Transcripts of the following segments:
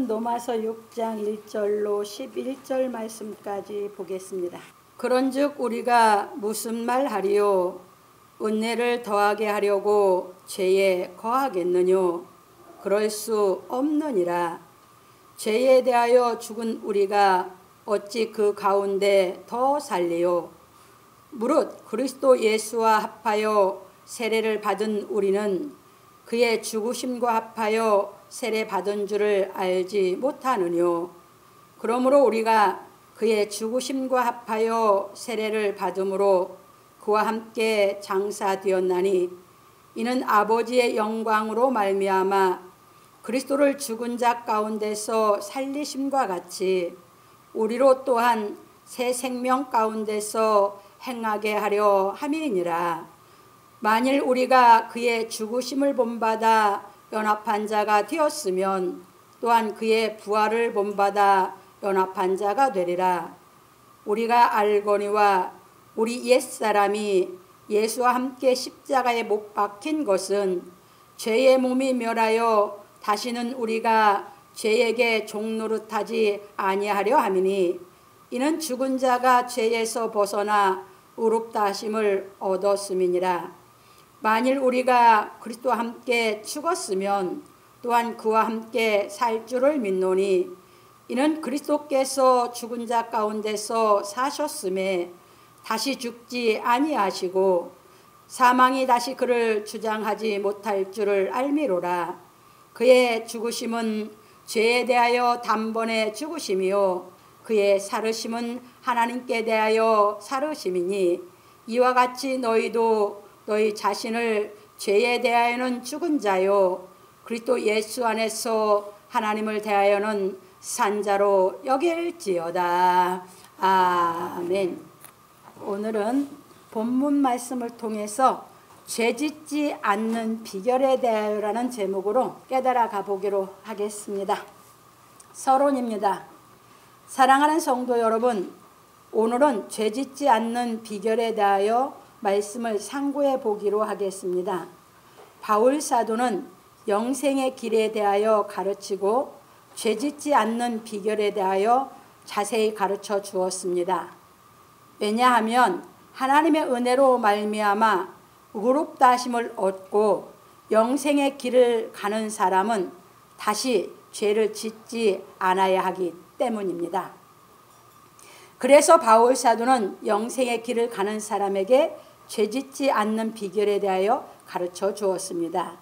오늘은 로마서 6장 1절로 11절 말씀까지 보겠습니다. 그런즉 우리가 무슨 말 하리요? 은혜를 더하게 하려고 죄에 거하겠느뇨? 그럴 수 없느니라. 죄에 대하여 죽은 우리가 어찌 그 가운데 더 살리요? 무릇 그리스도 예수와 합하여 세례를 받은 우리는 그의 죽으심과 합하여 세례 받은 줄을 알지 못하느뇨? 그러므로 우리가 그의 죽으심과 합하여 세례를 받음으로 그와 함께 장사되었나니 이는 아버지의 영광으로 말미암아 그리스도를 죽은 자 가운데서 살리심과 같이 우리로 또한 새 생명 가운데서 행하게 하려 함이니라. 만일 우리가 그의 죽으심을 본받아 연합한 자가 되었으면 또한 그의 부활을 본받아 연합한 자가 되리라. 우리가 알거니와 우리 옛사람이 예수와 함께 십자가에 못 박힌 것은 죄의 몸이 멸하여 다시는 우리가 죄에게 종노릇하지 아니하려 함이니 이는 죽은 자가 죄에서 벗어나 의롭다 하심을 얻었음이니라. 만일 우리가 그리스도와 함께 죽었으면 또한 그와 함께 살 줄을 믿노니 이는 그리스도께서 죽은 자 가운데서 사셨음에 다시 죽지 아니하시고 사망이 다시 그를 주장하지 못할 줄을 알미로라. 그의 죽으심은 죄에 대하여 단번에 죽으심이요 그의 살으심은 하나님께 대하여 살으심이니 이와 같이 너희도 너희 자신을 죄에 대하여는 죽은 자요 그리스도 예수 안에서 하나님을 대하여는 산 자로 여길지어다. 아멘. 오늘은 본문 말씀을 통해서 죄짓지 않는 비결에 대하여라는 제목으로 깨달아 가보기로 하겠습니다. 서론입니다. 사랑하는 성도 여러분, 오늘은 죄짓지 않는 비결에 대하여 말씀을 상고해 보기로 하겠습니다. 바울 사도는 영생의 길에 대하여 가르치고 죄짓지 않는 비결에 대하여 자세히 가르쳐 주었습니다. 왜냐하면 하나님의 은혜로 말미암아 의롭다 하심을 얻고 영생의 길을 가는 사람은 다시 죄를 짓지 않아야 하기 때문입니다. 그래서 바울 사도는 영생의 길을 가는 사람에게 죄짓지 않는 비결에 대하여 가르쳐 주었습니다.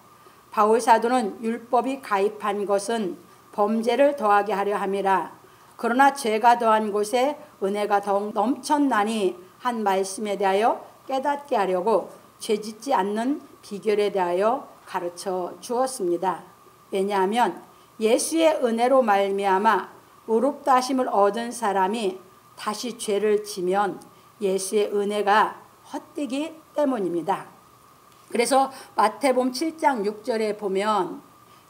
바울 사도는 율법이 가입한 것은 범죄를 더하게 하려 함이라. 그러나 죄가 더한 곳에 은혜가 더욱 넘쳤나니 한 말씀에 대하여 깨닫게 하려고 죄짓지 않는 비결에 대하여 가르쳐 주었습니다. 왜냐하면 예수의 은혜로 말미암아 의롭다 하심을 얻은 사람이 다시 죄를 지면 예수의 은혜가 헛되기 때문입니다. 그래서 마태복음 7장 6절에 보면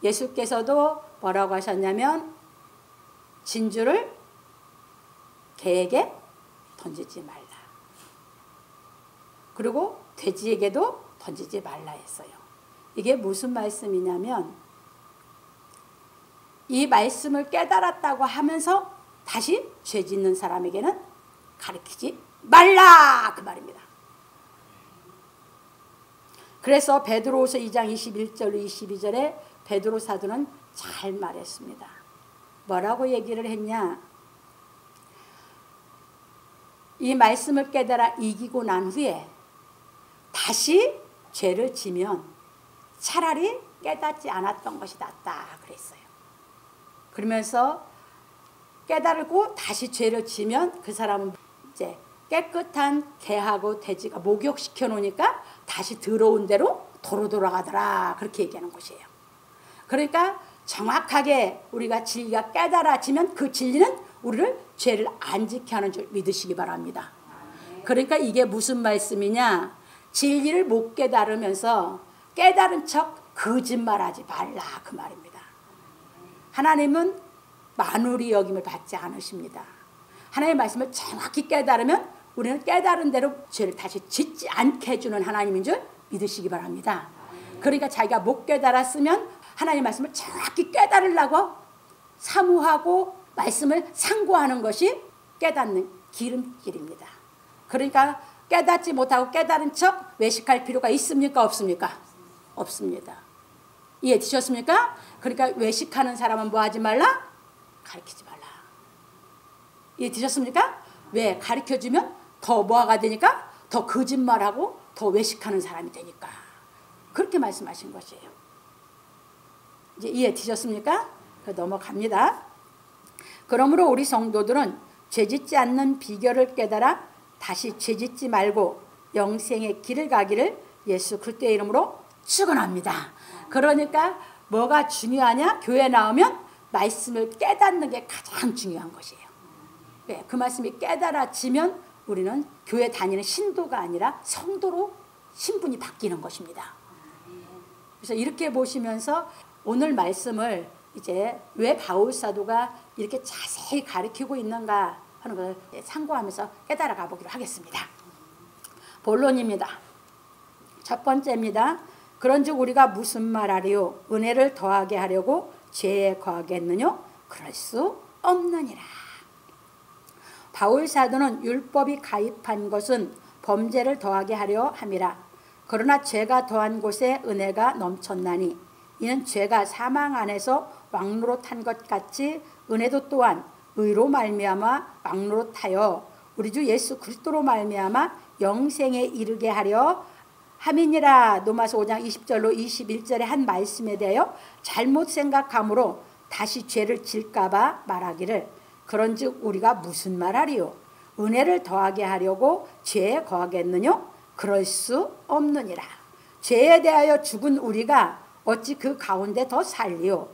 예수께서도 뭐라고 하셨냐면 진주를 개에게 던지지 말라. 그리고 돼지에게도 던지지 말라 했어요. 이게 무슨 말씀이냐면 이 말씀을 깨달았다고 하면서 다시 죄 짓는 사람에게는 가르치지 말라 그 말입니다. 그래서 베드로후서 2장 21절 22절에 베드로 사도는 잘 말했습니다. 뭐라고 얘기를 했냐? 이 말씀을 깨달아 이기고 난 후에 다시 죄를 지면 차라리 깨닫지 않았던 것이 낫다 그랬어요. 그러면서 깨달고 다시 죄를 지면 그 사람은 이제 깨끗한 개하고 돼지가 목욕시켜 놓으니까 다시 더러운 대로 도로 돌아가더라 그렇게 얘기하는 것이에요. 그러니까 정확하게 우리가 진리가 깨달아지면 그 진리는 우리를 죄를 안 지게 하는 줄 믿으시기 바랍니다. 그러니까 이게 무슨 말씀이냐? 진리를 못 깨달으면서 깨달은 척 거짓말하지 말라 그 말입니다. 하나님은 만울이 여김을 받지 않으십니다. 하나님의 말씀을 정확히 깨달으면 우리는 깨달은 대로 죄를 다시 짓지 않게 해주는 하나님인 줄 믿으시기 바랍니다. 그러니까 자기가 못 깨달았으면 하나님의 말씀을 정확히 깨달으려고 사모하고 말씀을 상고하는 것이 깨닫는 기름길입니다. 그러니까 깨닫지 못하고 깨달은 척 외식할 필요가 있습니까? 없습니까? 없습니다. 이해되셨습니까? 그러니까 외식하는 사람은 뭐 하지 말라? 가르치지 말라. 이해되셨습니까? 왜? 가르쳐주면 더 뭐가 되니까? 더 거짓말하고 더 외식하는 사람이 되니까. 그렇게 말씀하신 것이에요. 이제 이해되셨습니까? 넘어갑니다. 그러므로 우리 성도들은 죄짓지 않는 비결을 깨달아 다시 죄짓지 말고 영생의 길을 가기를 예수 그리스도의 이름으로 축원합니다. 그러니까 뭐가 중요하냐? 교회 나오면 말씀을 깨닫는 게 가장 중요한 것이에요. 네, 그 말씀이 깨달아지면 우리는 교회 다니는 신도가 아니라 성도로 신분이 바뀌는 것입니다. 그래서 이렇게 보시면서 오늘 말씀을 이제 왜 바울 사도가 이렇게 자세히 가르치고 있는가 하는 것을 참고하면서 깨달아 가보기로 하겠습니다. 본론입니다. 첫 번째입니다. 그런즉 우리가 무슨 말하리요? 은혜를 더하게 하려고 죄에 거하겠느냐? 그럴 수 없느니라. 바울 사도는 율법이 가입한 것은 범죄를 더하게 하려 함이라. 그러나 죄가 더한 곳에 은혜가 넘쳤나니 이는 죄가 사망 안에서 왕노릇한 것 같이 은혜도 또한 의로 말미암아 왕노릇하여 우리 주 예수 그리스도로 말미암아 영생에 이르게 하려 함이니라. 로마서 5장 20절로 21절의 한 말씀에 대하여 잘못 생각함으로 다시 죄를 질까 봐 말하기를 그런즉 우리가 무슨 말하리요? 은혜를 더하게 하려고 죄에 거하겠느냐? 그럴 수 없느니라. 죄에 대하여 죽은 우리가 어찌 그 가운데 더 살리요?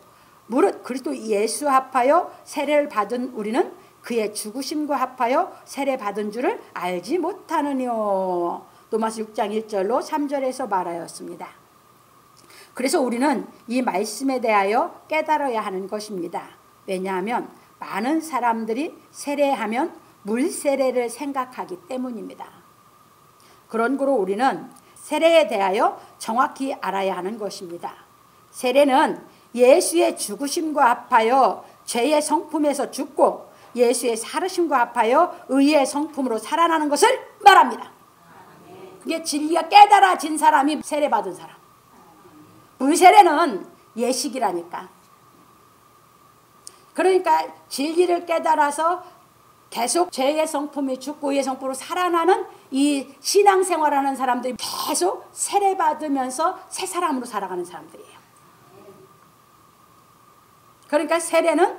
무릇 그리스도 예수 합하여 세례를 받은 우리는 그의 죽으심과 합하여 세례 받은 줄을 알지 못하느뇨. 로마서 6장 1절로 3절에서 말하였습니다. 그래서 우리는 이 말씀에 대하여 깨달아야 하는 것입니다. 왜냐하면 많은 사람들이 세례하면 물세례를 생각하기 때문입니다. 그런 거로 우리는 세례에 대하여 정확히 알아야 하는 것입니다. 세례는 예수의 죽으심과 합하여 죄의 성품에서 죽고 예수의 살으심과 합하여 의의 성품으로 살아나는 것을 말합니다. 그게 진리가 깨달아진 사람이 세례받은 사람. 물세례는 예식이라니까. 그러니까 진리를 깨달아서 계속 죄의 성품이 죽고 의의 성품으로 살아나는 이 신앙생활하는 사람들이 계속 세례받으면서 새 사람으로 살아가는 사람들이에요. 그러니까 세례는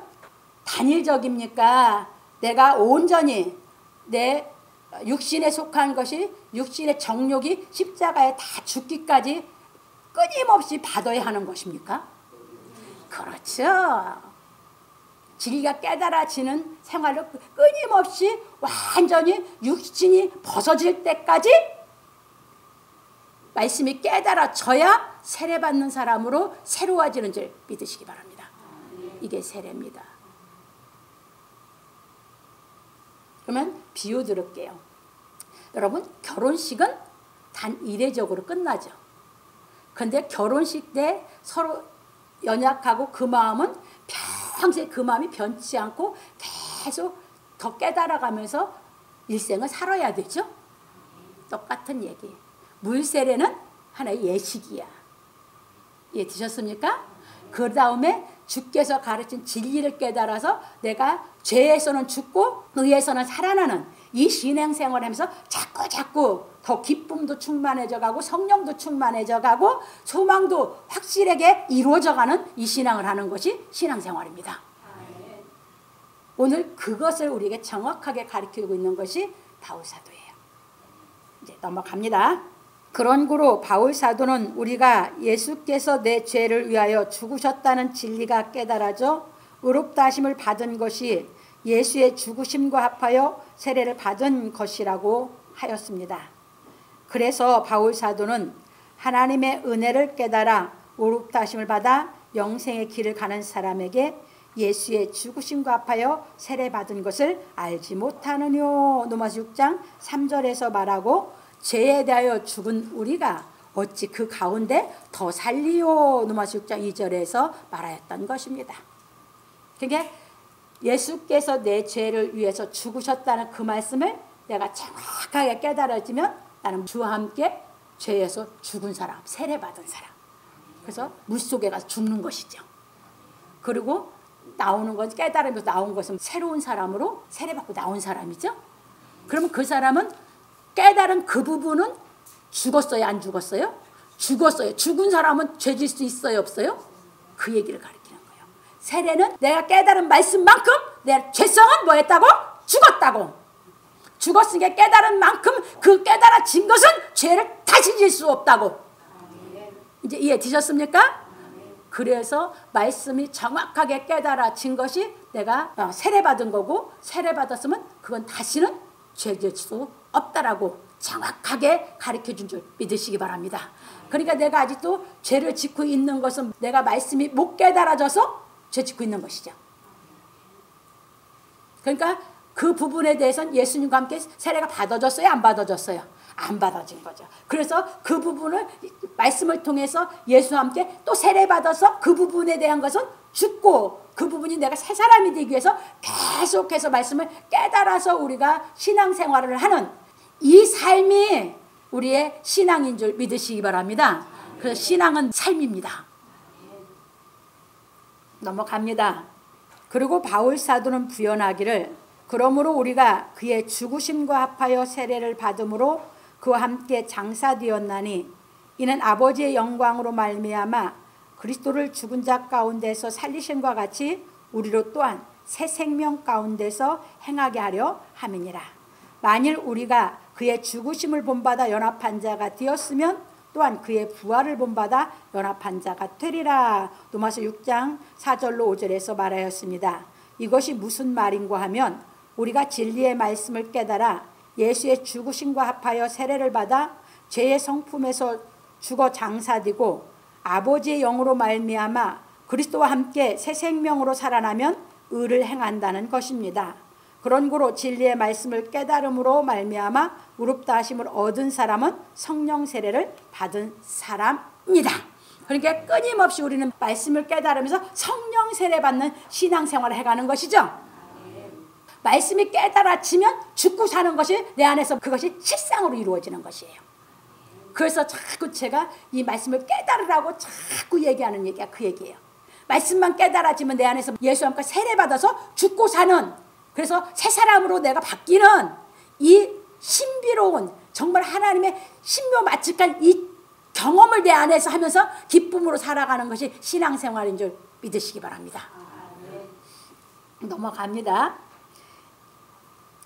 단일적입니까? 내가 온전히 내 육신에 속한 것이 육신의 정욕이 십자가에 다 죽기까지 끊임없이 받아야 하는 것입니까? 그렇죠. 진리가 깨달아지는 생활을 끊임없이 완전히 육신이 벗어질 때까지 말씀이 깨달아져야 세례받는 사람으로 새로워지는 줄 믿으시기 바랍니다. 이게 세례입니다. 그러면 비유 들을게요. 여러분, 결혼식은 단 이례적으로 끝나죠. 그런데 결혼식 때 서로 연약하고 그 마음은 평생 그 마음이 변치 않고 계속 더 깨달아가면서 일생을 살아야 되죠. 똑같은 얘기. 물세례는 하나의 예식이야. 이해 드셨습니까? 그 다음에 주께서 가르친 진리를 깨달아서 내가 죄에서는 죽고 의에서는 살아나는 이 신앙생활을 하면서 자꾸 더 기쁨도 충만해져 가고 성령도 충만해져 가고 소망도 확실하게 이루어져 가는 이 신앙을 하는 것이 신앙생활입니다. 오늘 그것을 우리에게 정확하게 가르치고 있는 것이 바울 사도예요. 이제 넘어갑니다. 그런 고로 바울 사도는 우리가 예수께서 내 죄를 위하여 죽으셨다는 진리가 깨달아져 의롭다 하심을 받은 것이 예수의 죽으심과 합하여 세례를 받은 것이라고 하였습니다. 그래서 바울 사도는 하나님의 은혜를 깨달아 의롭다 하심을 받아 영생의 길을 가는 사람에게 예수의 죽으심과 합하여 세례 받은 것을 알지 못하느뇨. 로마서 6장 3절에서 말하고 죄에 대하여 죽은 우리가 어찌 그 가운데 더 살리요. 로마서 6장 2절에서 말하였던 것입니다. 그러니까 예수께서 내 죄를 위해서 죽으셨다는 그 말씀을 내가 정확하게 깨달아지면 나는 주와 함께 죄에서 죽은 사람, 세례받은 사람. 그래서 물속에 가서 죽는 것이죠. 그리고 나오는 건 깨달으면서 나온 것은 새로운 사람으로 세례받고 나온 사람이죠. 그러면 그 사람은 깨달은 그 부분은 죽었어요, 안 죽었어요? 죽었어요. 죽은 사람은 죄질 수 있어요, 없어요? 그 얘기를 가르치는 거예요. 세례는 내가 깨달은 말씀만큼 내 죄성은 뭐 했다고? 죽었다고. 죽었으니까 깨달은 만큼 그 깨달아진 것은 죄를 다시 질 수 없다고. 이제 이해 되셨습니까? 그래서 말씀이 정확하게 깨달아진 것이 내가 세례받은 거고, 세례받았으면 그건 다시는 죄질 수 없다라고 정확하게 가르쳐준 줄 믿으시기 바랍니다. 그러니까 내가 아직도 죄를 짓고 있는 것은 내가 말씀이 못 깨달아져서 죄 짓고 있는 것이죠. 그러니까 그 부분에 대해서는 예수님과 함께 세례가 받아졌어요? 안 받아졌어요? 안 받아진 거죠. 그래서 그 부분을 말씀을 통해서 예수와 함께 또 세례받아서 그 부분에 대한 것은 죽고, 그 부분이 내가 새 사람이 되기 위해서 계속해서 말씀을 깨달아서 우리가 신앙생활을 하는 이 삶이 우리의 신앙인 줄 믿으시기 바랍니다. 그래서 신앙은 삶입니다. 넘어갑니다. 그리고 바울 사도는 부연하기를, 그러므로 우리가 그의 죽으심과 합하여 세례를 받음으로 그와 함께 장사되었나니 이는 아버지의 영광으로 말미암아 그리스도를 죽은 자 가운데서 살리심과 같이 우리로 또한 새 생명 가운데서 행하게 하려 함이니라. 만일 우리가 그의 죽으심을 본받아 연합한 자가 되었으면 또한 그의 부활을 본받아 연합한 자가 되리라. 로마서 6장 4절로 5절에서 말하였습니다. 이것이 무슨 말인가 하면, 우리가 진리의 말씀을 깨달아 예수의 죽으심과 합하여 세례를 받아 죄의 성품에서 죽어 장사되고 아버지의 영으로 말미암아 그리스도와 함께 새 생명으로 살아나면 의를 행한다는 것입니다. 그런 고로 진리의 말씀을 깨달음으로 말미암아 의롭다 하심을 얻은 사람은 성령 세례를 받은 사람입니다. 그러니까 끊임없이 우리는 말씀을 깨달으면서 성령 세례 받는 신앙생활을 해가는 것이죠. 말씀이 깨달아지면 죽고 사는 것이 내 안에서 그것이 실상으로 이루어지는 것이에요. 그래서 자꾸 제가 이 말씀을 깨달으라고 자꾸 얘기하는 얘기가 그 얘기예요. 말씀만 깨달아지면 내 안에서 예수와 함께 세례받아서 죽고 사는, 그래서 새 사람으로 내가 바뀌는 이 신비로운, 정말 하나님의 신묘마측한 이 경험을 내 안에서 하면서 기쁨으로 살아가는 것이 신앙생활인 줄 믿으시기 바랍니다. 넘어갑니다.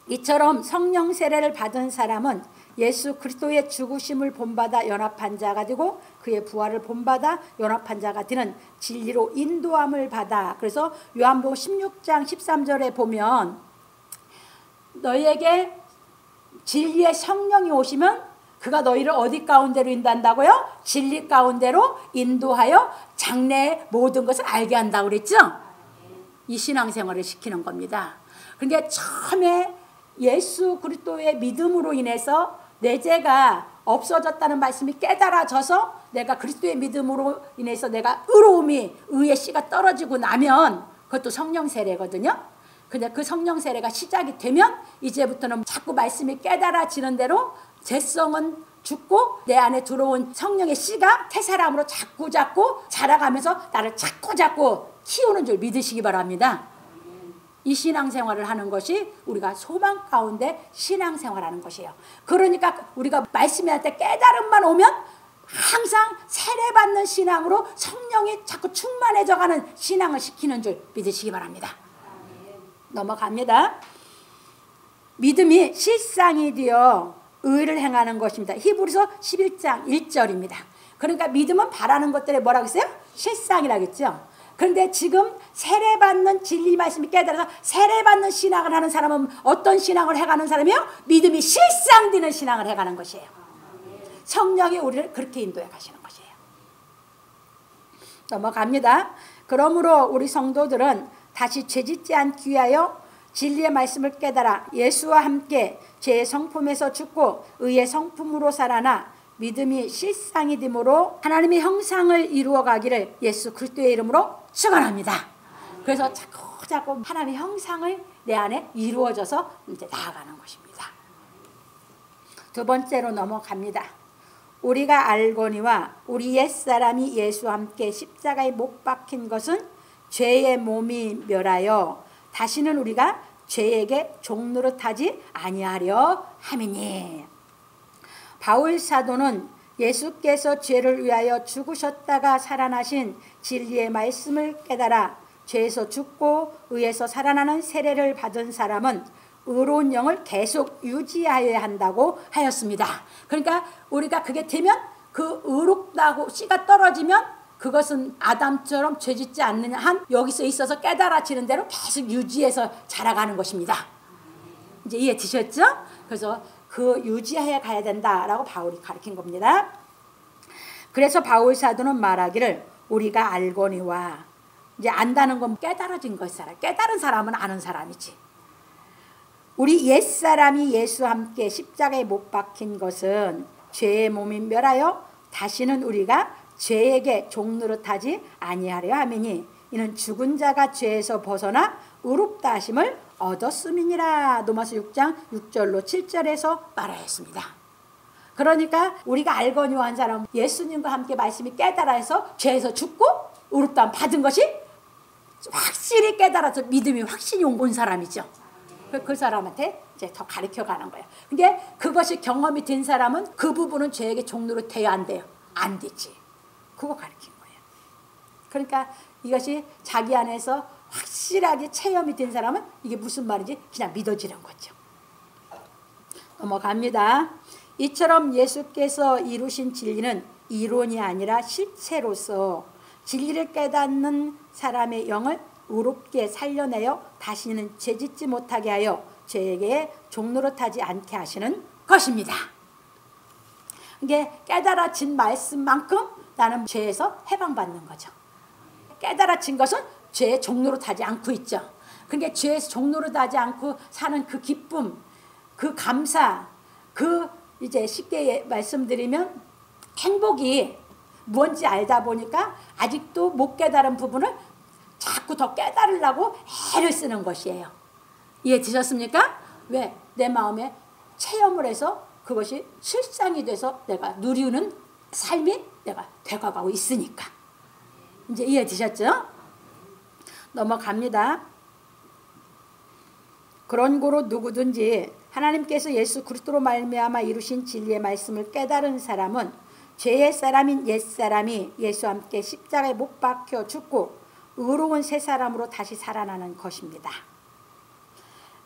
이처럼 성령 세례를 받은 사람은 예수 그리스도의 죽으심을 본받아 연합한 자가 되고 그의 부활을 본받아 연합한 자가 되는 진리로 인도함을 받아. 그래서 요한복음 16장 13절에 보면, 너희에게 진리의 성령이 오시면 그가 너희를 어디 가운데로 인도한다고요? 진리 가운데로 인도하여 장래의 모든 것을 알게 한다고 그랬죠? 이 신앙생활을 시키는 겁니다. 그러니까 처음에 예수 그리스도의 믿음으로 인해서 내 죄가 없어졌다는 말씀이 깨달아져서 내가 그리스도의 믿음으로 인해서 내가 의로움이, 의의 씨가 떨어지고 나면 그것도 성령 세례거든요. 근데 그 성령 세례가 시작이 되면 이제부터는 자꾸 말씀이 깨달아지는 대로 죄성은 죽고 내 안에 들어온 성령의 씨가 새 사람으로 자꾸 자라가면서 나를 자꾸 키우는 줄 믿으시기 바랍니다. 이 신앙생활을 하는 것이 우리가 소망 가운데 신앙생활하는 것이에요. 그러니까 우리가 말씀할 때 깨달음만 오면 항상 세례받는 신앙으로 성령이 자꾸 충만해져가는 신앙을 시키는 줄 믿으시기 바랍니다. 넘어갑니다. 믿음이 실상이 되어 의를 행하는 것입니다. 히브리서 11장 1절입니다. 그러니까 믿음은 바라는 것들에 뭐라고 했어요? 실상이라고 했죠. 그런데 지금 세례받는 진리 말씀이 깨달아서 세례받는 신앙을 하는 사람은 어떤 신앙을 해가는 사람이에요? 믿음이 실상되는 신앙을 해가는 것이에요. 성령이 우리를 그렇게 인도해 가시는 것이에요. 넘어갑니다. 그러므로 우리 성도들은 다시 죄짓지 않기 위하여 진리의 말씀을 깨달아 예수와 함께 죄의 성품에서 죽고 의의 성품으로 살아나 믿음이 실상이 되므로 하나님의 형상을 이루어 가기를 예수 그리스도의 이름으로 축원합니다. 그래서 자꾸 하나님의 형상을 내 안에 이루어져서 이제 나아가는 것입니다. 두 번째로 넘어갑니다. 우리가 알거니와 우리 옛사람이 예수와 함께 십자가에 못 박힌 것은 죄의 몸이 멸하여 다시는 우리가 죄에게 종노릇하지 아니하려 함이니. 바울 사도는 예수께서 죄를 위하여 죽으셨다가 살아나신 진리의 말씀을 깨달아 죄에서 죽고 의에서 살아나는 세례를 받은 사람은 의로운 영을 계속 유지하여야 한다고 하였습니다. 그러니까 우리가 그게 되면 그 의롭다고 씨가 떨어지면 그것은 아담처럼 죄짓지 않는 한 여기서 있어서 깨달아지는 대로 계속 유지해서 자라가는 것입니다. 이제 이해 되셨죠? 그래서 그 유지하여 가야 된다라고 바울이 가르친 겁니다. 그래서 바울 사도는 말하기를 우리가 알거니와, 이제 안다는 건 깨달아진 것이잖아요. 깨달은 사람은 아는 사람이지. 우리 옛사람이 예수와 함께 십자가에 못 박힌 것은 죄의 몸이 멸하여 다시는 우리가 죄에게 종노릇하지 아니하려 함이니 이는 죽은 자가 죄에서 벗어나 의롭다 하심을 얻었음이니라. 로마서 6장 6절로 7절에서 말하였습니다. 그러니까 우리가 알거니와 한 사람, 예수님과 함께 말씀이 깨달아서 죄에서 죽고 의롭다 받은 것이 확실히 깨달아서 믿음이 확신이 온 사람이죠. 그 사람한테 이제 더 가르쳐가는 거예요. 근데 그것이 경험이 된 사람은 그 부분은 죄에게 종노릇해야 안 돼요. 안 되지. 그거 가르친 거예요. 그러니까 이것이 자기 안에서 확실하게 체험이 된 사람은 이게 무슨 말인지 그냥 믿어지는 거죠. 넘어갑니다. 이처럼 예수께서 이루신 진리는 이론이 아니라 실체로서 진리를 깨닫는 사람의 영을 의롭게 살려내어 다시는 죄짓지 못하게 하여 죄에게 종노릇하지 않게 하시는 것입니다. 이게 깨달아진 말씀만큼 나는 죄에서 해방받는 거죠. 깨달아진 것은 죄에 종노릇하지 않고 있죠. 그러니까 죄에서 종노릇하지 않고 사는 그 기쁨, 그 감사, 그 이제 쉽게 말씀드리면 행복이 뭔지 알다 보니까 아직도 못 깨달은 부분을 자꾸 더 깨달으려고 애를 쓰는 것이에요. 이해 되셨습니까? 왜? 내 마음에 체험을 해서 그것이 실상이 돼서 내가 누리는 삶이 내가 되어가고 있으니까. 이제 이해 되셨죠? 넘어갑니다. 그런 고로 누구든지 하나님께서 예수 그리스도로 말미암아 이루신 진리의 말씀을 깨달은 사람은 죄의 사람인 옛사람이 예수와 함께 십자가에 못 박혀 죽고 의로운 새 사람으로 다시 살아나는 것입니다.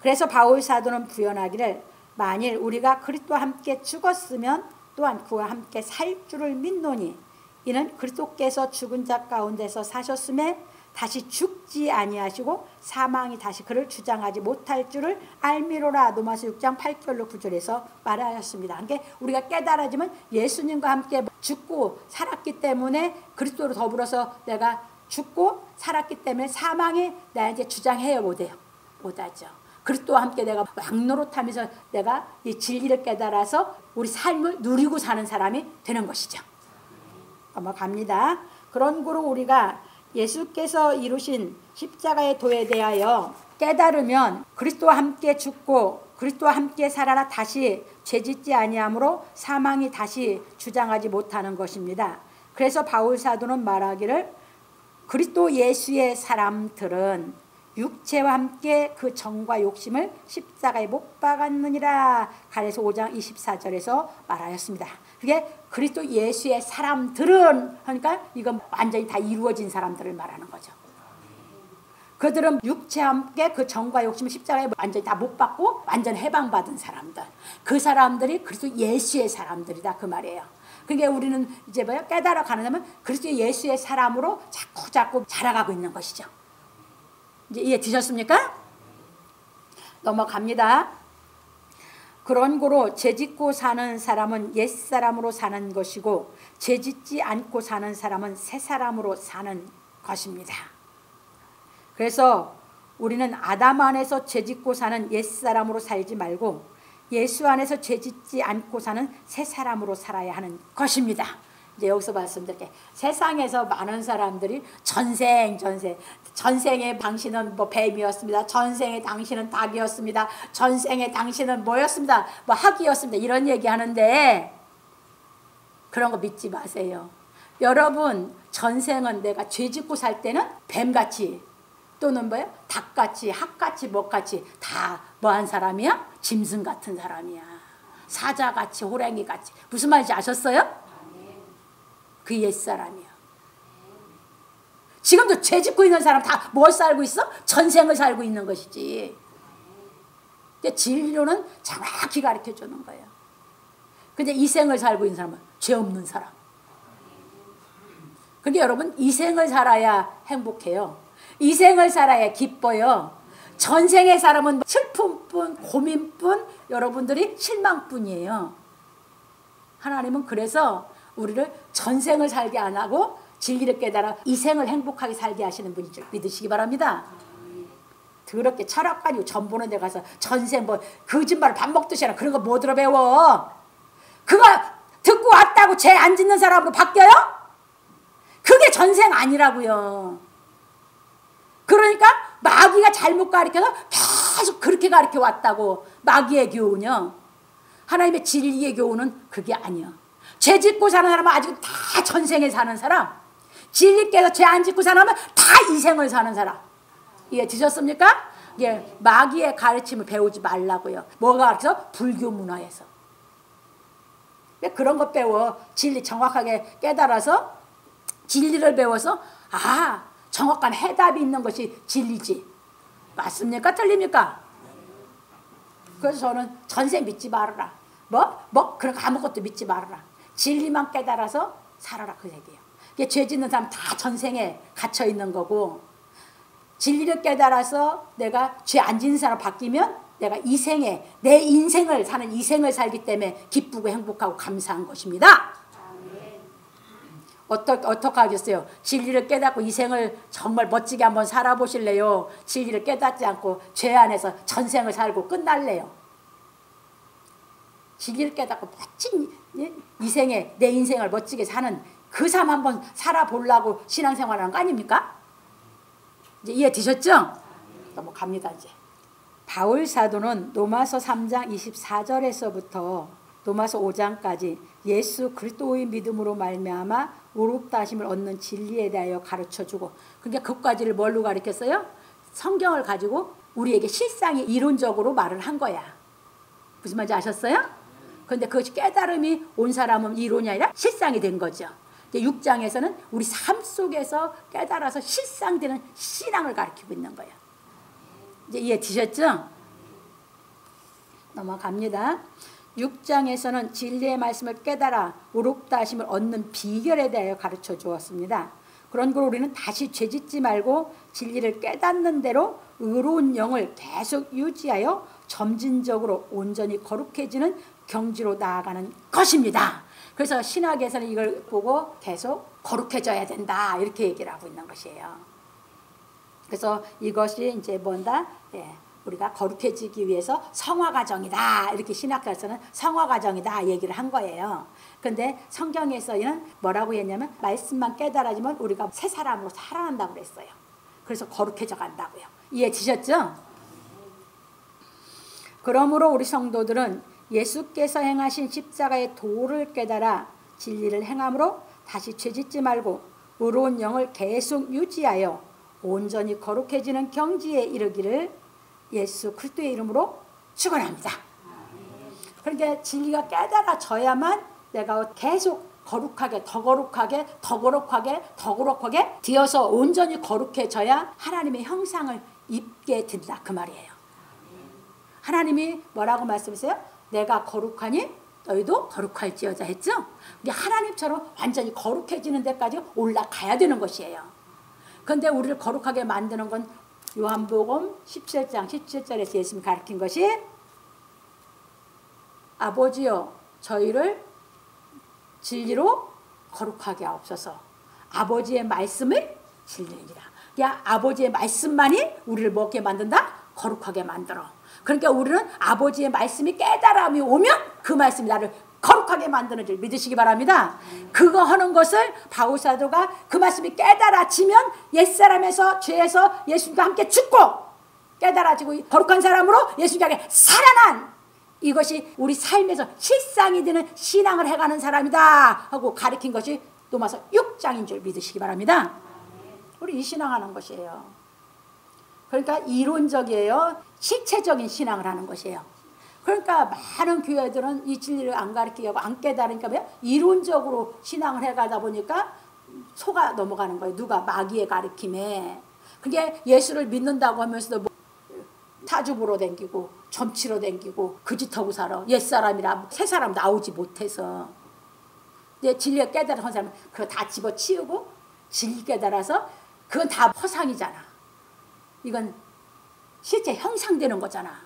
그래서 바울 사도는 부연하기를 만일 우리가 그리스도와 함께 죽었으면 또한 그와 함께 살 줄을 믿노니 이는 그리스도께서 죽은 자 가운데서 사셨음에 다시 죽지 아니하시고 사망이 다시 그를 주장하지 못할 줄을 알미로라. 로마서 6장 8절로 9절에서 말하였습니다. 그러니까 우리가 깨달아지면 예수님과 함께 죽고 살았기 때문에 그리스도로 더불어서 내가 죽고 살았기 때문에 사망이 나한테 주장해요 못해요? 못하죠. 그리스도와 함께 내가 왕노릇하면서 내가 이 진리를 깨달아서 우리 삶을 누리고 사는 사람이 되는 것이죠. 넘어갑니다. 그런 고로 우리가 예수께서 이루신 십자가의 도에 대하여 깨달으면 그리스도와 함께 죽고 그리스도와 함께 살아라 다시 죄짓지 아니하므로 사망이 다시 주장하지 못하는 것입니다. 그래서 바울 사도는 말하기를 그리스도 예수의 사람들은 육체와 함께 그 정과 욕심을 십자가에 못 박았느니라. 갈라디아서 5장 24절에서 말하였습니다. 그게 그리스도 예수의 사람들은 하니까 이건 완전히 다 이루어진 사람들을 말하는 거죠. 그들은 육체와 함께 그 정과 욕심을 십자가에 완전히 다 못 박고 완전 해방받은 사람들. 그 사람들이 그리스도 예수의 사람들이다 그 말이에요. 그러니까 우리는 이제 뭐야 깨달아 가는다면 그리스도 예수의 사람으로 자꾸 자라가고 있는 것이죠. 이제 이해 되셨습니까? 넘어갑니다. 그런 고로 죄짓고 사는 사람은 옛사람으로 사는 것이고 죄짓지 않고 사는 사람은 새사람으로 사는 것입니다. 그래서 우리는 아담 안에서 죄짓고 사는 옛사람으로 살지 말고 예수 안에서 죄짓지 않고 사는 새사람으로 살아야 하는 것입니다. 이제 여기서 말씀드릴게. 세상에서 많은 사람들이 전생에 당신은 뭐 뱀이었습니다. 전생에 당신은 닭이었습니다. 전생에 당신은 뭐였습니다. 뭐 학이었습니다. 이런 얘기하는데 그런 거 믿지 마세요. 여러분 전생은 내가 죄 짓고 살 때는 뱀같이 또는 뭐예요? 닭같이 학같이 뭐같이 다 뭐한 사람이야? 짐승 같은 사람이야. 사자같이 호랭이같이. 무슨 말인지 아셨어요? 그 옛사람이야. 지금도 죄 짓고 있는 사람 다 뭘 살고 있어? 전생을 살고 있는 것이지. 진리로는 정확히 가르쳐주는 거예요. 근데 이 생을 살고 있는 사람은 죄 없는 사람. 그러니까 여러분 이 생을 살아야 행복해요. 이 생을 살아야 기뻐요. 전생의 사람은 슬픔뿐 고민뿐 여러분들이 실망뿐이에요. 하나님은 그래서 우리를 전생을 살게 안 하고 진리를 깨달아 이 생을 행복하게 살게 하시는 분인 줄 믿으시기 바랍니다. 더럽게 철학관이고 전 보는 데 가서 전생 뭐 거짓말을 밥 먹듯이 하나 그런 거 뭐 들어 배워. 그거 듣고 왔다고 죄 안 짓는 사람으로 바뀌어요? 그게 전생 아니라고요. 그러니까 마귀가 잘못 가르쳐서 계속 그렇게 가르쳐 왔다고. 마귀의 교훈이요. 하나님의 진리의 교훈은 그게 아니야. 죄 짓고 사는 사람은 아직은 다 전생에 사는 사람. 진리 깨서 죄 안 짓고 사는 사람은 다 이생을 사는 사람. 이해 드셨습니까? 예, 마귀의 가르침을 배우지 말라고요. 뭐가 가르쳐? 불교 문화에서. 왜 그런 거 배워? 진리 정확하게 깨달아서 진리를 배워서 정확한 해답이 있는 것이 진리지. 맞습니까? 틀립니까? 그래서 저는 전생 믿지 말아라. 그런 거 아무것도 믿지 말아라. 진리만 깨달아서 살아라 그 얘기예요. 이게 죄 짓는 사람 다 전생에 갇혀 있는 거고 진리를 깨달아서 내가 죄 안 짓는 사람 바뀌면 내가 이 생에 내 인생을 사는 이 생을 살기 때문에 기쁘고 행복하고 감사한 것입니다. 어떻게 하겠어요? 진리를 깨닫고 이 생을 정말 멋지게 한번 살아보실래요? 진리를 깨닫지 않고 죄 안에서 전생을 살고 끝날래요? 진리를 깨닫고 멋진 이 생에 내 인생을 멋지게 사는 그 삶 한번 살아보려고 신앙생활하는 거 아닙니까? 이제 이해 되셨죠? 넘어갑니다 이제. 바울 사도는 로마서 3장 24절에서부터 로마서 5장까지 예수 그리스도의 믿음으로 말미암아 의롭다 하심을 얻는 진리에 대하여 가르쳐주고, 그러니까 그것까지를 뭘로 가르쳤어요? 성경을 가지고 우리에게 실상이 이론적으로 말을 한 거야. 무슨 말인지 아셨어요? 그런데 그것이 깨달음이 온 사람은 이론이 아니라 실상이 된 거죠. 6장에서는 우리 삶 속에서 깨달아서 실상되는 신앙을 가르치고 있는 거예요. 이제 이해 되셨죠? 넘어갑니다. 6장에서는 진리의 말씀을 깨달아 의롭다 하심을 얻는 비결에 대하여 가르쳐 주었습니다. 그런 걸 우리는 다시 죄짓지 말고 진리를 깨닫는 대로 의로운 영을 계속 유지하여 점진적으로 온전히 거룩해지는 경지로 나아가는 것입니다. 그래서 신학에서는 이걸 보고 계속 거룩해져야 된다 이렇게 얘기를 하고 있는 것이에요. 그래서 이것이 이제 뭔가 우리가 거룩해지기 위해서 성화과정이다 이렇게 신학에서는 성화과정이다 얘기를 한 거예요. 그런데 성경에서는 뭐라고 했냐면 말씀만 깨달아지면 우리가 새 사람으로 살아난다고 그랬어요. 그래서 거룩해져 간다고요. 이해되셨죠? 그러므로 우리 성도들은 예수께서 행하신 십자가의 도를 깨달아 진리를 행함으로 다시 죄짓지 말고 의로운 영을 계속 유지하여 온전히 거룩해지는 경지에 이르기를 예수 그리스도의 이름으로 축원합니다. 그러니까 진리가 깨달아져야만 내가 계속 거룩하게 더 거룩하게 더 거룩하게 더 거룩하게 되어서 온전히 거룩해져야 하나님의 형상을 입게 된다 그 말이에요. 하나님이 뭐라고 말씀하세요? 내가 거룩하니 너희도 거룩할지어다 했죠? 하나님처럼 완전히 거룩해지는 데까지 올라가야 되는 것이에요. 그런데 우리를 거룩하게 만드는 건 요한복음 17장 17절에서 예수님이 가르친 것이 아버지여 저희를 진리로 거룩하게 하옵소서. 아버지의 말씀을 진리니라. 아버지의 말씀만이 우리를 먹게 만든다? 거룩하게 만들어. 그러니까 우리는 아버지의 말씀이 깨달음이 오면 그 말씀이 나를 거룩하게 만드는 줄 믿으시기 바랍니다. 그거 하는 것을 바울 사도가 그 말씀이 깨달아지면 옛사람에서 죄에서 예수님과 함께 죽고 깨달아지고 거룩한 사람으로 예수님과 함께 살아난 이것이 우리 삶에서 실상이 되는 신앙을 해가는 사람이다 하고 가르친 것이 로마서 6장인 줄 믿으시기 바랍니다. 우리 이 신앙하는 것이에요. 그러니까 이론적이에요. 실체적인 신앙을 하는 것이에요. 그러니까 많은 교회들은 이 진리를 안 가르치고 안 깨달으니까 왜? 이론적으로 신앙을 해가다 보니까 속아 넘어가는 거예요. 누가 마귀의 가르침에. 그게 예수를 믿는다고 하면서도 뭐 타주 보러 댕기고 점치러 댕기고 그짓하고 살아. 옛사람이라 새 사람 나오지 못해서. 근데 진리를 깨달은 사람은 그거 다 집어치우고 진리 깨달아서 그건 다 허상이잖아. 이건 실제 형상되는 거잖아.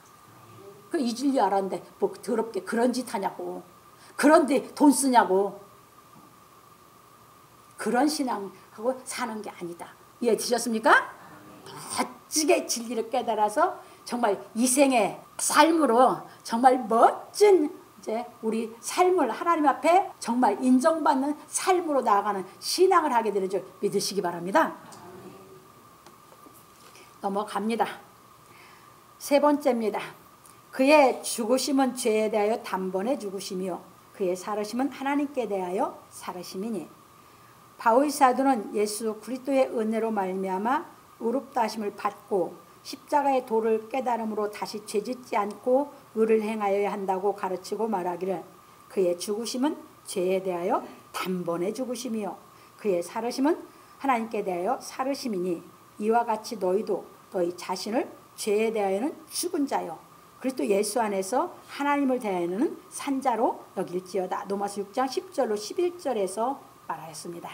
그 이 진리 알았는데 뭐 더럽게 그런 짓 하냐고. 그런데 돈 쓰냐고. 그런 신앙하고 사는 게 아니다. 이해되셨습니까? 멋지게 진리를 깨달아서 정말 이 생의 삶으로 정말 멋진 이제 우리 삶을 하나님 앞에 정말 인정받는 삶으로 나아가는 신앙을 하게 되는 줄 믿으시기 바랍니다. 넘어갑니다. 세 번째입니다. 그의 죽으심은 죄에 대하여 단번에 죽으심이요 그의 살으심은 하나님께 대하여 살으심이니. 바울 사도는 예수 그리스도의 은혜로 말미암아 의롭다하심을 받고 십자가의 도를 깨달음으로 다시 죄짓지 않고 의를 행하여야 한다고 가르치고 말하기를 그의 죽으심은 죄에 대하여 단번에 죽으심이요 그의 살으심은 하나님께 대하여 살으심이니. 이와 같이 너희도 너희 자신을 죄에 대하여는 죽은 자요 그리스도 예수 안에서 하나님을 대하여는 산 자로 여길지어다. 로마서 6장 10절로 11절에서 말하였습니다.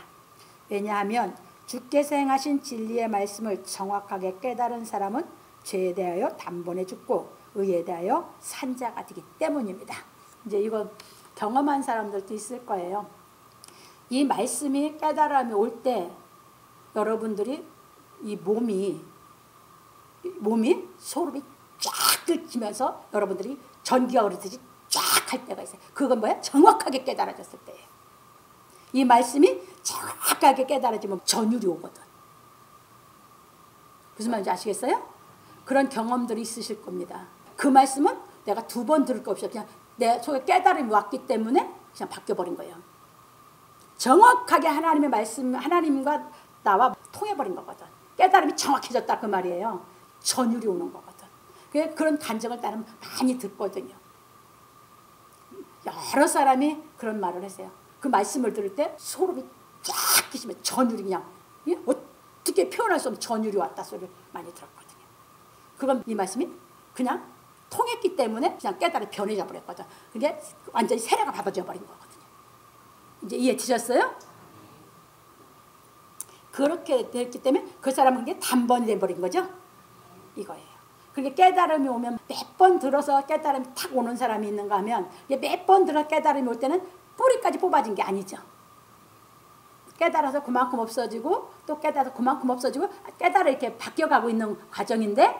왜냐하면 주께서 행하신 진리의 말씀을 정확하게 깨달은 사람은 죄에 대하여 단번에 죽고 의에 대하여 산 자가 되기 때문입니다. 이제 이거 경험한 사람들도 있을 거예요. 이 말씀이 깨달음이 올 때 여러분들이 이 몸이 소름이 쫙 끓면서 여러분들이 전기가 흐르듯이 쫙 할 때가 있어요. 그건 뭐야? 정확하게 깨달아졌을 때예요. 이 말씀이 정확하게 깨달아지면 전율이 오거든. 무슨 말인지 아시겠어요? 그런 경험들이 있으실 겁니다. 그 말씀은 내가 두 번 들을 거 없이 그냥 내 속에 깨달음이 왔기 때문에 그냥 바뀌어버린 거예요. 정확하게 하나님의 말씀, 하나님과 나와 통해버린 거거든. 깨달음이 정확해졌다 그 말이에요. 전율이 오는 거거든. 그런 간증을 나는 많이 듣거든요. 여러 사람이 그런 말을 했어요. 그 말씀을 들을 때 소름이 쫙 끼치면 전율이 그냥 어떻게 표현할 수 없는 전율이 왔다 소리를 많이 들었거든요. 그건 이 말씀이 그냥 통했기 때문에 그냥 깨달음이 변해져 버렸거든. 그게 완전히 세례가 받아져 버린 거거든요. 이제 이해되셨어요? 그렇게 됐기 때문에 그 사람은 그게 단번이 돼버린 거죠. 이거예요. 그렇게 깨달음이 오면 몇 번 들어서 깨달음이 탁 오는 사람이 있는가 하면 몇 번 들어 깨달음이 올 때는 뿌리까지 뽑아진 게 아니죠. 깨달아서 그만큼 없어지고 또 깨달아서 그만큼 없어지고 깨달아 이렇게 바뀌어가고 있는 과정인데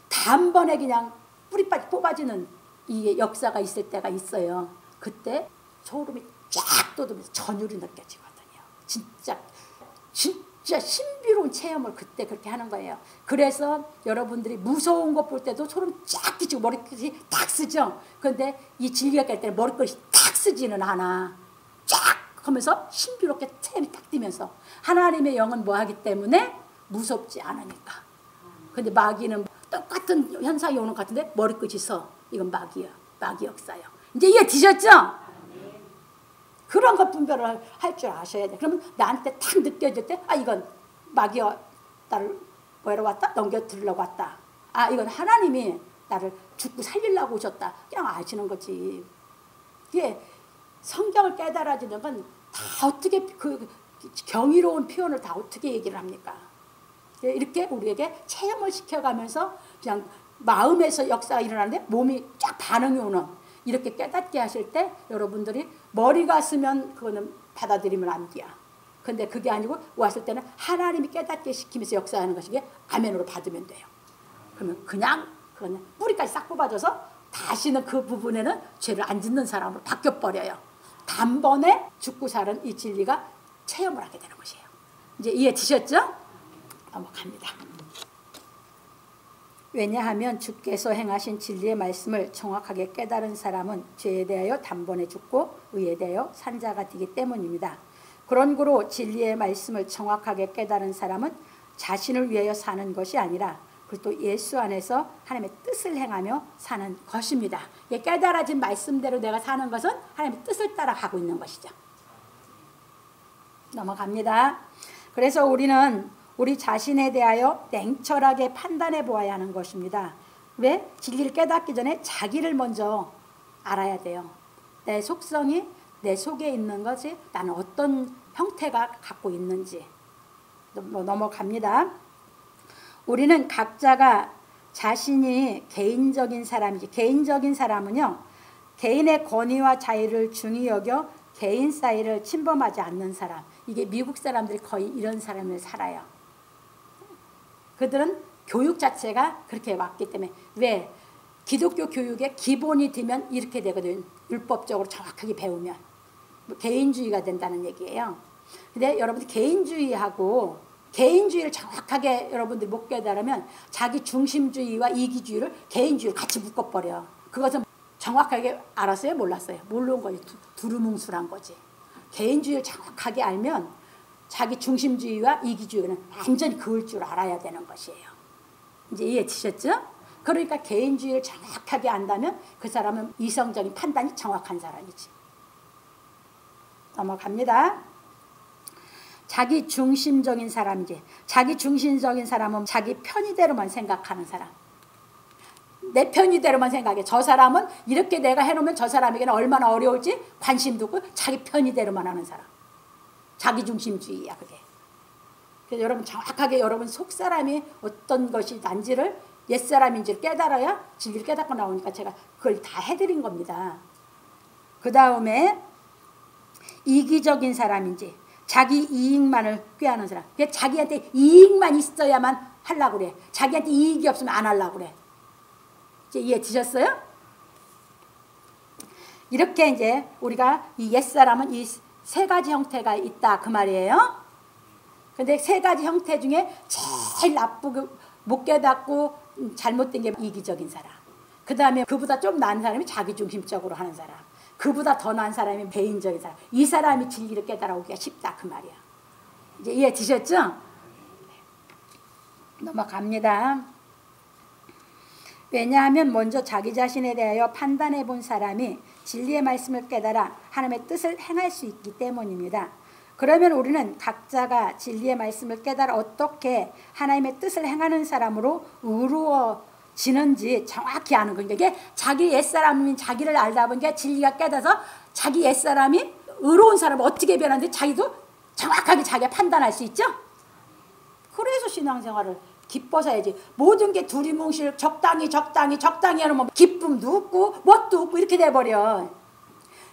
단번에 그냥 뿌리까지 뽑아지는 이 역사가 있을 때가 있어요. 그때 소름이 쫙 돋으면서 전율이 느껴지거든요. 진짜 신비로운 체험을 그때 그렇게 하는 거예요. 그래서 여러분들이 무서운 것 볼 때도 소름 쫙 끼치고 머리끝이 탁 쓰죠. 그런데 이 진리가 깰 때는 머리끝이 탁 쓰지는 않아. 쫙 하면서 신비롭게 체험이 탁 뛰면서 하나님의 영은 뭐 하기 때문에 무섭지 않으니까. 근데 마귀는 똑같은 현상이 오는 것 같은데 머리끝이 서. 이건 마귀야. 마귀 역사예요. 이제 이해되셨죠? 그런 것 분별을 할 줄 아셔야 돼. 그러면 나한테 탁 느껴질 때, 아, 이건 마귀가 나를 뭐하러 왔다? 넘겨드리려고 왔다. 아, 이건 하나님이 나를 죽고 살리려고 오셨다. 그냥 아시는 거지. 이게 성경을 깨달아지는 건 다 어떻게 그 경이로운 표현을 다 어떻게 얘기를 합니까? 이렇게 우리에게 체험을 시켜가면서 그냥 마음에서 역사가 일어나는데 몸이 쫙 반응이 오는 이렇게 깨닫게 하실 때 여러분들이 머리가 쓰면 그거는 받아들이면 안 돼요. 근데 그게 아니고 왔을 때는 하나님이 깨닫게 시키면서 역사하는 것이기에 아멘으로 받으면 돼요. 그러면 그냥 그거는 뿌리까지 싹 뽑아져서 다시는 그 부분에는 죄를 안 짓는 사람으로 바뀌어버려요. 단번에 죽고 사는 이 진리가 체험을 하게 되는 것이에요. 이제 이해되셨죠? 넘어갑니다. 왜냐하면 주께서 행하신 진리의 말씀을 정확하게 깨달은 사람은 죄에 대하여 단번에 죽고 의에 대하여 산 자가 되기 때문입니다. 그러므로 진리의 말씀을 정확하게 깨달은 사람은 자신을 위하여 사는 것이 아니라 그리고 또 예수 안에서 하나님의 뜻을 행하며 사는 것입니다. 깨달아진 말씀대로 내가 사는 것은 하나님의 뜻을 따라 가고 있는 것이죠. 넘어갑니다. 그래서 우리는 우리 자신에 대하여 냉철하게 판단해 보아야 하는 것입니다. 왜? 진리를 깨닫기 전에 자기를 먼저 알아야 돼요. 내 속성이 내 속에 있는 것이 나는 어떤 형태가 갖고 있는지. 넘어갑니다. 우리는 각자가 자신이 개인적인 사람이지. 개인적인 사람은요, 개인의 권위와 자유를 중히 여겨 개인 사이를 침범하지 않는 사람. 이게 미국 사람들이 거의 이런 삶을 살아요. 그들은 교육 자체가 그렇게 왔기 때문에. 왜? 기독교 교육의 기본이 되면 이렇게 되거든요. 율법적으로 정확하게 배우면. 개인주의가 된다는 얘기예요. 근데 여러분들 개인주의를 정확하게 여러분들이 못 깨달으면 자기 중심주의와 이기주의를 개인주의를 같이 묶어버려. 그것은 정확하게 알았어요? 몰랐어요? 모르는 거지. 두루뭉술한 거지. 개인주의를 정확하게 알면 자기 중심주의와 이기주의는 완전히 그을 줄 알아야 되는 것이에요. 이제 이해되셨죠? 그러니까 개인주의를 정확하게 안다면 그 사람은 이성적인 판단이 정확한 사람이지. 넘어갑니다. 자기 중심적인 사람이지. 자기 중심적인 사람은 자기 편의대로만 생각하는 사람. 내 편의대로만 생각해. 저 사람은 이렇게 내가 해놓으면 저 사람에게는 얼마나 어려울지 관심도 없고 자기 편의대로만 하는 사람. 자기 중심주의야 그게. 그래서 여러분 정확하게 여러분 속사람이 어떤 것이 난지를 옛사람인지를 깨달아야 진리를 깨닫고 나오니까 제가 그걸 다 해드린 겁니다. 그 다음에 이기적인 사람인지 자기 이익만을 꾀하는 사람. 자기한테 이익만 있어야만 하려고 그래. 자기한테 이익이 없으면 안 하려고 그래. 이제 이해되셨어요? 이렇게 이제 우리가 이 옛사람은 이 세 가지 형태가 있다 그 말이에요. 근데 세 가지 형태 중에 제일 나쁘고 못 깨닫고 잘못된 게 이기적인 사람. 그 다음에 그보다 좀 나은 사람이 자기중심적으로 하는 사람. 그보다 더 나은 사람이 개인적인 사람. 이 사람이 진리를 깨달아오기가 쉽다 그 말이야. 이제 이해되셨죠? 넘어갑니다. 왜냐하면 먼저 자기 자신에 대하여 판단해 본 사람이 진리의 말씀을 깨달아 하나님의 뜻을 행할 수 있기 때문입니다. 그러면 우리는 각자가 진리의 말씀을 깨달아 어떻게 하나님의 뜻을 행하는 사람으로 의로워지는지 정확히 아는 거예요. 이게 자기 옛사람인 자기를 알다 보니까 진리가 깨닫아서 자기 옛사람이 의로운 사람을 어떻게 변하는지 자기도 정확하게 자기가 판단할 수 있죠. 그래서 신앙생활을 기뻐서 해야지. 모든 게 두리뭉실 적당히 하면 기쁨도 없고 뭣도 없고 이렇게 돼버려.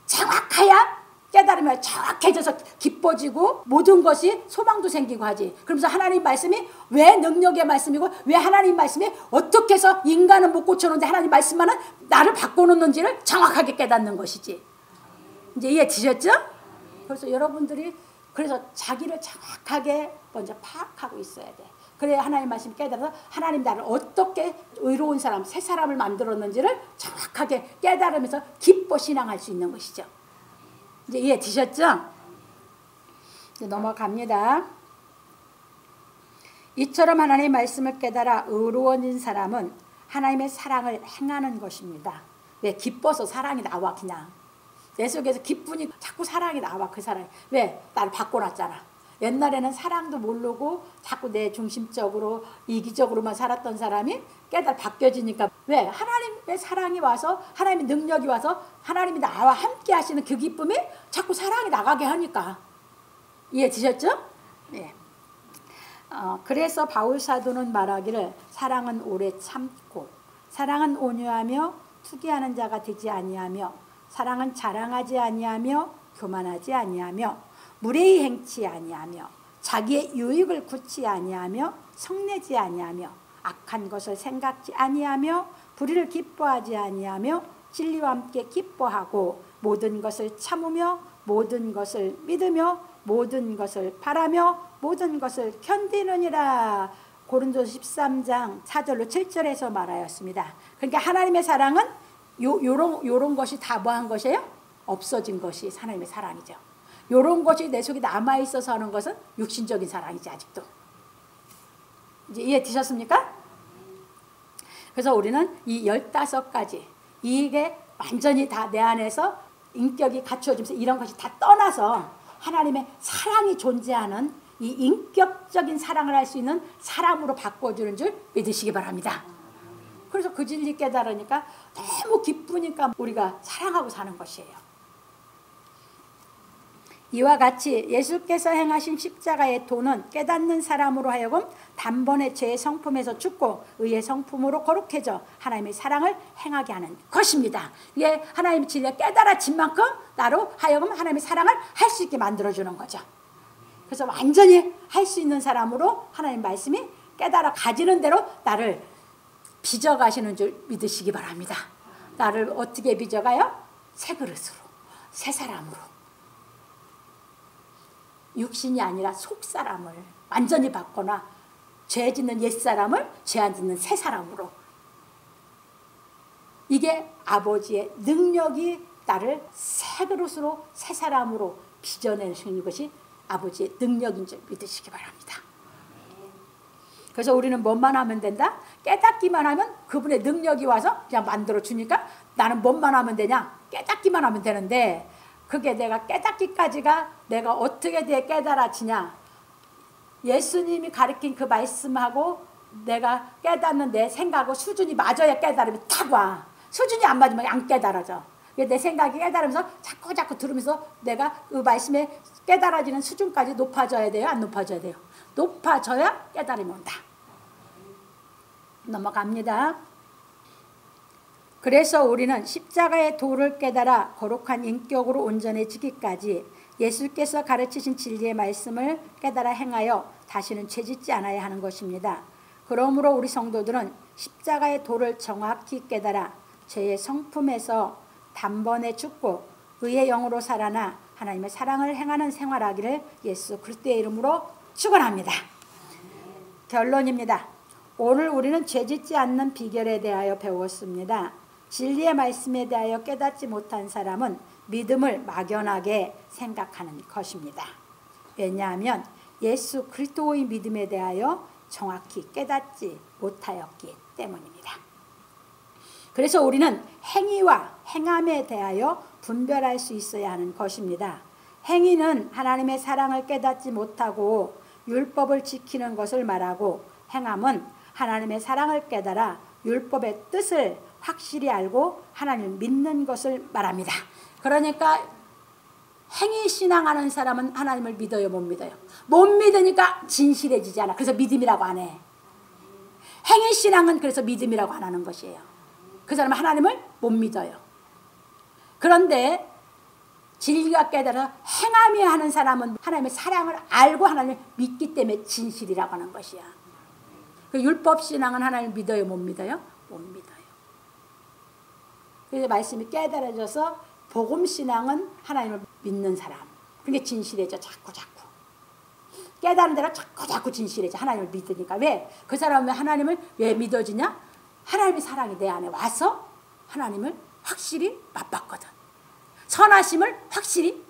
정확해야 깨달으면 정확해져서 기뻐지고 모든 것이 소망도 생기고 하지. 그러면서 하나님 말씀이 왜 능력의 말씀이고 왜 하나님 말씀이 어떻게 해서 인간은 못 고쳐놓는데 하나님 말씀만은 나를 바꿔놓는지를 정확하게 깨닫는 것이지. 이제 이해되셨죠? 그래서 여러분들이 그래서 자기를 정확하게 먼저 파악하고 있어야 돼. 그래야 하나님 말씀 깨달아서 하나님 나를 어떻게 의로운 사람, 새 사람을 만들었는지를 정확하게 깨달으면서 기뻐 신앙할 수 있는 것이죠. 이제 이해되셨죠? 이제 넘어갑니다. 이처럼 하나님의 말씀을 깨달아 의로워진 사람은 하나님의 사랑을 행하는 것입니다. 왜? 기뻐서 사랑이 나와. 그냥 내 속에서 기쁘니 자꾸 사랑이 나와. 그 사랑이. 왜? 나를 바꿔놨잖아. 옛날에는 사랑도 모르고 자꾸 내 중심적으로 이기적으로만 살았던 사람이 바뀌어지니까. 왜? 하나님의 사랑이 와서 하나님의 능력이 와서 하나님이 나와 함께 하시는 그 기쁨이 자꾸 사랑이 나가게 하니까. 이해되셨죠? 네. 그래서 바울 사도는 말하기를 사랑은 오래 참고 사랑은 온유하며 투기하는 자가 되지 아니하며 사랑은 자랑하지 아니하며 교만하지 아니하며 무례히 행치 아니하며 자기의 유익을 굳지 아니하며 성내지 아니하며 악한 것을 생각지 아니하며 불의를 기뻐하지 아니하며 진리와 함께 기뻐하고 모든 것을 참으며 모든 것을 믿으며 모든 것을 바라며 모든 것을 견디느니라. 고린도서 13장 4절로 7절에서 말하였습니다. 그러니까 하나님의 사랑은 요런 것이 다 뭐한 것이에요? 없어진 것이 하나님의 사랑이죠. 요런 것이 내 속에 남아있어서 하는 것은 육신적인 사랑이지 아직도. 이제 이해되셨습니까? 그래서 우리는 이 15가지 이게 완전히 다 내 안에서 인격이 갖추어지면서 이런 것이 다 떠나서 하나님의 사랑이 존재하는 이 인격적인 사랑을 할 수 있는 사람으로 바꿔주는 줄 믿으시기 바랍니다. 그래서 그 진리 깨달으니까 너무 기쁘니까 우리가 사랑하고 사는 것이에요. 이와 같이 예수께서 행하신 십자가의 도는 깨닫는 사람으로 하여금 단번에 죄의 성품에서 죽고 의의 성품으로 거룩해져 하나님의 사랑을 행하게 하는 것입니다. 이게 하나님의 진리가 깨달아진 만큼 나로 하여금 하나님의 사랑을 할 수 있게 만들어주는 거죠. 그래서 완전히 할 수 있는 사람으로 하나님 말씀이 깨달아 가지는 대로 나를 빚어가시는 줄 믿으시기 바랍니다. 나를 어떻게 빚어가요? 새 그릇으로, 새 사람으로. 육신이 아니라 속사람을 완전히 바꿔나 죄 짓는 옛사람을 죄 안 짓는 새 사람으로. 이게 아버지의 능력이 나를 새 그릇으로 새 사람으로 빚어내는 것이 아버지의 능력인 줄 믿으시기 바랍니다. 그래서 우리는 뭐만 하면 된다? 깨닫기만 하면 그분의 능력이 와서 그냥 만들어 주니까 나는 뭐만 하면 되냐? 깨닫기만 하면 되는데 그게 내가 깨닫기까지가 내가 어떻게 깨달아지냐? 예수님이 가르친 그 말씀하고 내가 깨닫는 내 생각하고 수준이 맞아야 깨달으면 탁 와. 수준이 안 맞으면 안 깨달아져. 내 생각이 깨달으면서 자꾸 들으면서 내가 그 말씀에 깨달아지는 수준까지 높아져야 돼요? 안 높아져야 돼요? 높아져야 깨달음이 온다. 넘어갑니다. 그래서 우리는 십자가의 도를 깨달아 거룩한 인격으로 온전해지기까지 예수께서 가르치신 진리의 말씀을 깨달아 행하여 다시는 죄짓지 않아야 하는 것입니다. 그러므로 우리 성도들은 십자가의 도를 정확히 깨달아 죄의 성품에서 단번에 죽고 의의 영으로 살아나 하나님의 사랑을 행하는 생활하기를 예수 그리스도의 이름으로 축원합니다. 결론입니다. 오늘 우리는 죄짓지 않는 비결에 대하여 배웠습니다. 진리의 말씀에 대하여 깨닫지 못한 사람은 믿음을 막연하게 생각하는 것입니다. 왜냐하면 예수 그리스도의 믿음에 대하여 정확히 깨닫지 못하였기 때문입니다. 그래서 우리는 행위와 행함에 대하여 분별할 수 있어야 하는 것입니다. 행위는 하나님의 사랑을 깨닫지 못하고 율법을 지키는 것을 말하고 행함은 하나님의 사랑을 깨달아 율법의 뜻을 확실히 알고 하나님을 믿는 것을 말합니다. 그러니까 행위 신앙하는 사람은 하나님을 믿어요, 못 믿어요? 못 믿으니까 진실해지지 않아. 그래서 믿음이라고 안 해. 행위 신앙은 그래서 믿음이라고 안 하는 것이에요. 그 사람은 하나님을 못 믿어요. 그런데 진리가 깨달아 행함이 하는 사람은 하나님의 사랑을 알고 하나님을 믿기 때문에 진실이라고 하는 것이야. 그 율법 신앙은 하나님을 믿어요, 못 믿어요? 못 믿어요. 그래서 말씀이 깨달아져서 복음 신앙은 하나님을 믿는 사람. 그게 진실해져 자꾸. 깨달은 대로 자꾸 진실해져. 하나님을 믿으니까. 왜? 그 사람은 하나님을 왜 믿어지냐? 하나님의 사랑이 내 안에 와서 하나님을 확실히 맛봤거든. 선하심을 확실히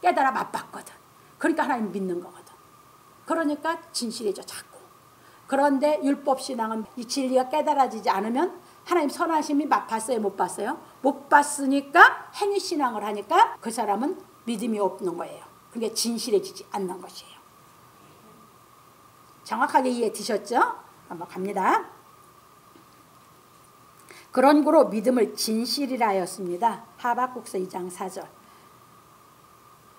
깨달아 맛봤거든. 그러니까 하나님 믿는 거거든. 그러니까 진실해져 자꾸. 그런데 율법신앙은 이 진리가 깨달아지지 않으면 하나님 선하심이 맛봤어요? 못 봤어요? 못 봤으니까 행위신앙을 하니까 그 사람은 믿음이 없는 거예요. 그게 진실해지지 않는 것이에요. 정확하게 이해되셨죠? 한번 갑니다. 그런 고로 믿음을 진실이라 하였습니다. 하박국서 2장 4절.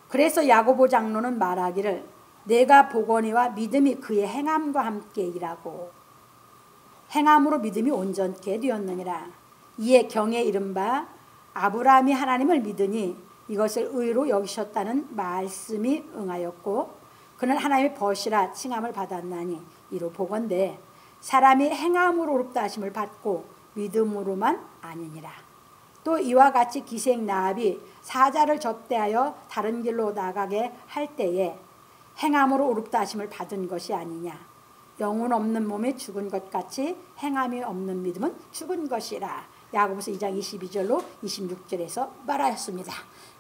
그래서 야고보 장로는 말하기를 내가 보거니와 믿음이 그의 행함과 함께 일하고 행함으로 믿음이 온전케 되었느니라. 이에 경에 이른바 아브라함이 하나님을 믿으니 이것을 의로 여기셨다는 말씀이 응하였고 그는 하나님의 벗이라 칭함을 받았나니 이로 보건대 사람이 행함으로 의롭다 하심을 받고 믿음으로만 아니니라. 또 이와 같이 기생 라합이 사자를 접대하여 다른 길로 나가게 할 때에 행함으로 의롭다 하심을 받은 것이 아니냐. 영혼 없는 몸에 죽은 것 같이 행함이 없는 믿음은 죽은 것이라. 야고보서 2장 22절로 26절에서 말하였습니다.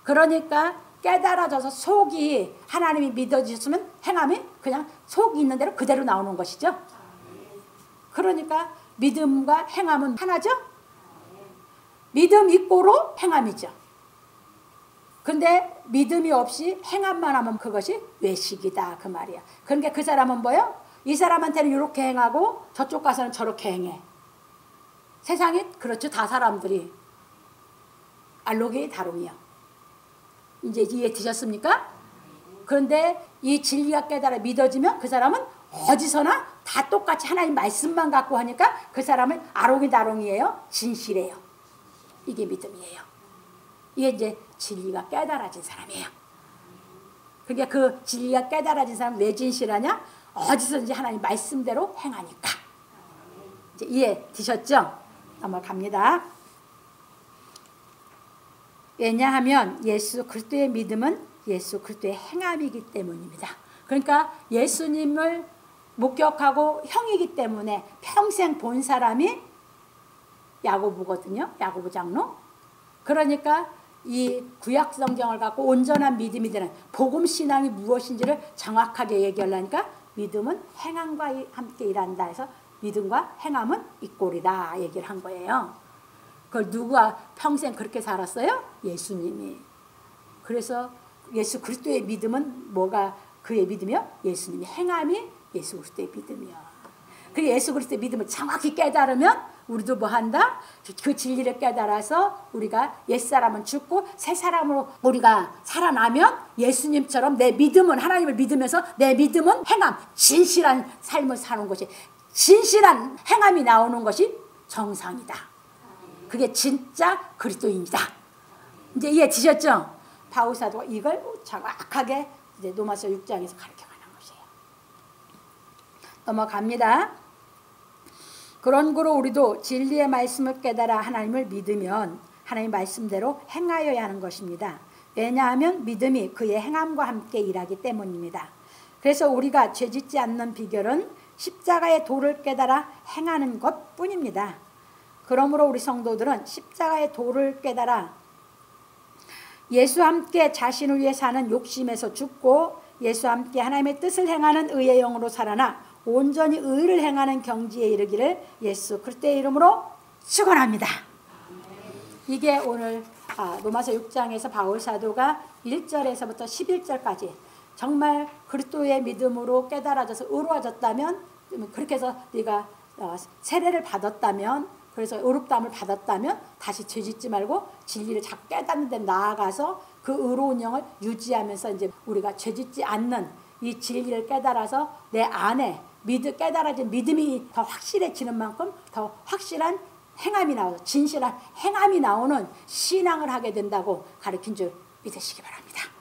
그러니까 깨달아져서 속이 하나님이 믿어지셨으면 행함이 그냥 속이 있는 대로 그대로 나오는 것이죠. 그러니까 믿음과 행함은 하나죠. 믿음 있고로 행함이죠. 근데 믿음이 없이 행함만 하면 그것이 외식이다 그 말이야. 그러니까 그 사람은 뭐예요? 이 사람한테는 이렇게 행하고 저쪽 가서는 저렇게 행해. 세상이 그렇죠. 다 사람들이 알록이 다름이요. 이제 이해 되셨습니까? 그런데 이 진리가 깨달아 믿어지면 그 사람은 어디서나 다 똑같이 하나님 말씀만 갖고 하니까 그 사람은 아롱이 다롱이에요. 진실해요. 이게 믿음이에요. 이게 이제 진리가 깨달아진 사람이에요. 그러니까 그 진리가 깨달아진 사람은 왜 진실하냐? 어디서든지 하나님 말씀대로 행하니까. 이제 이해 되셨죠? 넘어갑니다. 왜냐하면 예수 그리스도의 믿음은 예수 그리스도의 행함이기 때문입니다. 그러니까 예수님을 목격하고 형이기 때문에 평생 본 사람이 야고보거든요. 야고보 장로. 그러니까 이 구약 성경을 갖고 온전한 믿음이 되는 복음 신앙이 무엇인지를 정확하게 얘기하려니까 믿음은 행함과 함께 일한다 해서 믿음과 행함은 이꼴이다 얘기를 한 거예요. 그걸 누가 평생 그렇게 살았어요? 예수님이. 그래서 예수 그리스도의 믿음은 뭐가 그의 믿음이요? 예수님의 행함이 예수 그리스도의 믿음이요. 그 예수 그리스도의 믿음을 정확히 깨달으면 우리도 뭐 한다? 그 진리를 깨달아서 우리가 옛사람은 죽고 새 사람으로 우리가 살아나면 예수님처럼 내 믿음은 하나님을 믿으면서 내 믿음은 행함, 진실한 삶을 사는 것이 진실한 행함이 나오는 것이 정상이다. 그게 진짜 그리스도인이다. 이제 이해되셨죠? 바울 사도가 이걸 정확하게 이제 로마서 6장에서 가르쳐가는 것이에요. 넘어갑니다. 그런 거로 우리도 진리의 말씀을 깨달아 하나님을 믿으면 하나님 말씀대로 행하여야 하는 것입니다. 왜냐하면 믿음이 그의 행함과 함께 일하기 때문입니다. 그래서 우리가 죄짓지 않는 비결은 십자가의 도를 깨달아 행하는 것뿐입니다. 그러므로 우리 성도들은 십자가의 도를 깨달아 예수와 함께 자신을 위해 사는 욕심에서 죽고 예수와 함께 하나님의 뜻을 행하는 의의 영으로 살아나 온전히 의를 행하는 경지에 이르기를 예수 그리스도의 이름으로 축원합니다. 이게 오늘 로마서 6장에서 바울 사도가 1절에서부터 11절까지 정말 그리스도의 믿음으로 깨달아져서 의로워졌다면 그렇게 해서 네가 세례를 받았다면 그래서 의롭다함을 받았다면 다시 죄짓지 말고 진리를 자꾸 깨닫는 데 나아가서 그 의로운 영을 유지하면서 이제 우리가 죄짓지 않는 이 진리를 깨달아서 내 안에 깨달아진 믿음이 더 확실해지는 만큼 더 확실한 행함이 나오고 진실한 행함이 나오는 신앙을 하게 된다고 가르친 줄 믿으시기 바랍니다.